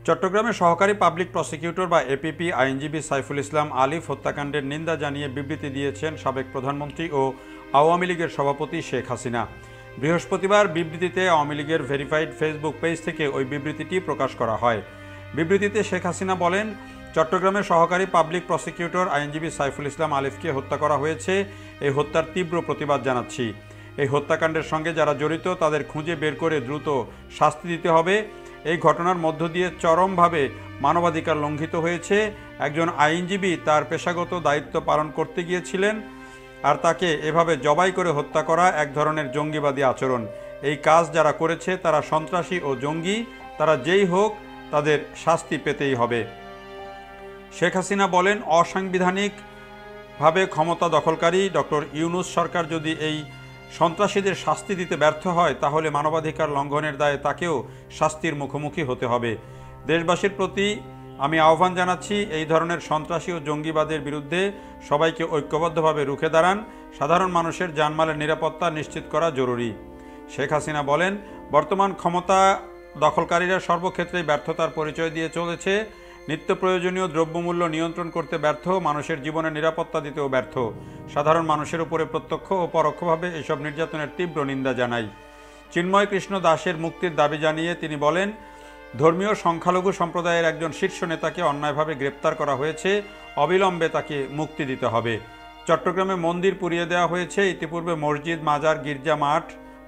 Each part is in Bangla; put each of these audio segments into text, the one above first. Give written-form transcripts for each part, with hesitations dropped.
চট্টগ্রামের সহকারী পাবলিক প্রসিকিউটর বা এপিপি আইনজীবী সাইফুল ইসলাম আলিফ হত্যাকাণ্ডের নিন্দা জানিয়ে বিবৃতি দিয়েছেন সাবেক প্রধানমন্ত্রী ও আওয়ামী লীগের সভাপতি শেখ হাসিনা। বৃহস্পতিবার বিবৃতিতে আওয়ামী লীগের ভেরিফাইড ফেসবুক পেজ থেকে ওই বিবৃতিটি প্রকাশ করা হয়। বিবৃতিতে শেখ হাসিনা বলেন, চট্টগ্রামের সহকারী পাবলিক প্রসিকিউটর আইনজীবী সাইফুল ইসলাম আলিফকে হত্যা করা হয়েছে। এই হত্যার তীব্র প্রতিবাদ জানাচ্ছি। এই হত্যাকাণ্ডের সঙ্গে যারা জড়িত তাদের খুঁজে বের করে দ্রুত শাস্তি দিতে হবে। এই ঘটনার মধ্য দিয়ে চরমভাবে মানবাধিকার লঙ্ঘিত হয়েছে। একজন আইনজীবী তার পেশাগত দায়িত্ব পালন করতে গিয়েছিলেন, আর তাকে এভাবে জবাই করে হত্যা করা এক ধরনের জঙ্গিবাদী আচরণ। এই কাজ যারা করেছে তারা সন্ত্রাসী ও জঙ্গি, তারা যেই হোক তাদের শাস্তি পেতেই হবে। শেখ হাসিনা বলেন, অসাংবিধানিকভাবে ক্ষমতা দখলকারী ডক্টর ইউনূস সরকার যদি এই সন্ত্রাসীদের শাস্তি দিতে ব্যর্থ হয় তাহলে মানবাধিকার লঙ্ঘনের দায়ে তাকেও শাস্তির মুখোমুখি হতে হবে। দেশবাসীর প্রতি আমি আহ্বান জানাচ্ছি, এই ধরনের সন্ত্রাসী ও জঙ্গিবাদের বিরুদ্ধে সবাইকে ঐক্যবদ্ধভাবে রুখে দাঁড়ান। সাধারণ মানুষের জানমালের নিরাপত্তা নিশ্চিত করা জরুরি। শেখ হাসিনা বলেন, বর্তমান ক্ষমতা দখলকারীরা সর্বক্ষেত্রেই ব্যর্থতার পরিচয় দিয়ে চলেছে। নিত্য প্রয়োজনীয় দ্রব্যমূল্য নিয়ন্ত্রণ করতে ব্যর্থ, মানুষের জীবনে নিরাপত্তা দিতেও ব্যর্থ। সাধারণ মানুষের উপরে প্রত্যক্ষ ও পরোক্ষভাবে এসব নির্যাতনের তীব্র নিন্দা জানাই। চিন্ময় কৃষ্ণ দাসের মুক্তির দাবি জানিয়ে তিনি বলেন, ধর্মীয় সংখ্যালঘু সম্প্রদায়ের একজন শীর্ষ নেতাকে অন্যায়ভাবে গ্রেপ্তার করা হয়েছে, অবিলম্বে তাকে মুক্তি দিতে হবে। চট্টগ্রামে মন্দির পুড়িয়ে দেওয়া হয়েছে। ইতিপূর্বে মসজিদ, মাজার, গির্জা,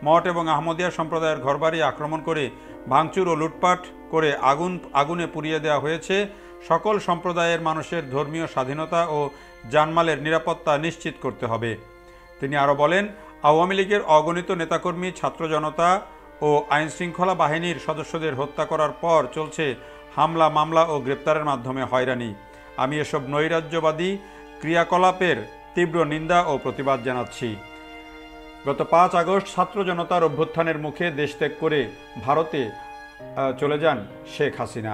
মঠ এবং আহমদিয়া সম্প্রদায়ের ঘরবাড়ি আক্রমণ করে ভাঙচুর ও লুটপাট করে আগুনে পুড়িয়ে দেওয়া হয়েছে। সকল সম্প্রদায়ের মানুষের ধর্মীয় স্বাধীনতা ও জানমালের নিরাপত্তা নিশ্চিত করতে হবে। তিনি আরও বলেন, আওয়ামী লীগের অগণিত নেতাকর্মী, ছাত্র জনতা ও আইনশৃঙ্খলা বাহিনীর সদস্যদের হত্যা করার পর চলছে হামলা, মামলা ও গ্রেপ্তারের মাধ্যমে হয়রানি। আমি এসব নৈরাজ্যবাদী ক্রিয়াকলাপের তীব্র নিন্দা ও প্রতিবাদ জানাচ্ছি। গত 5 আগস্ট ছাত্র জনতার অভ্যুত্থানের মুখে দেশ ত্যাগ করে ভারতে চলে যান শেখ হাসিনা।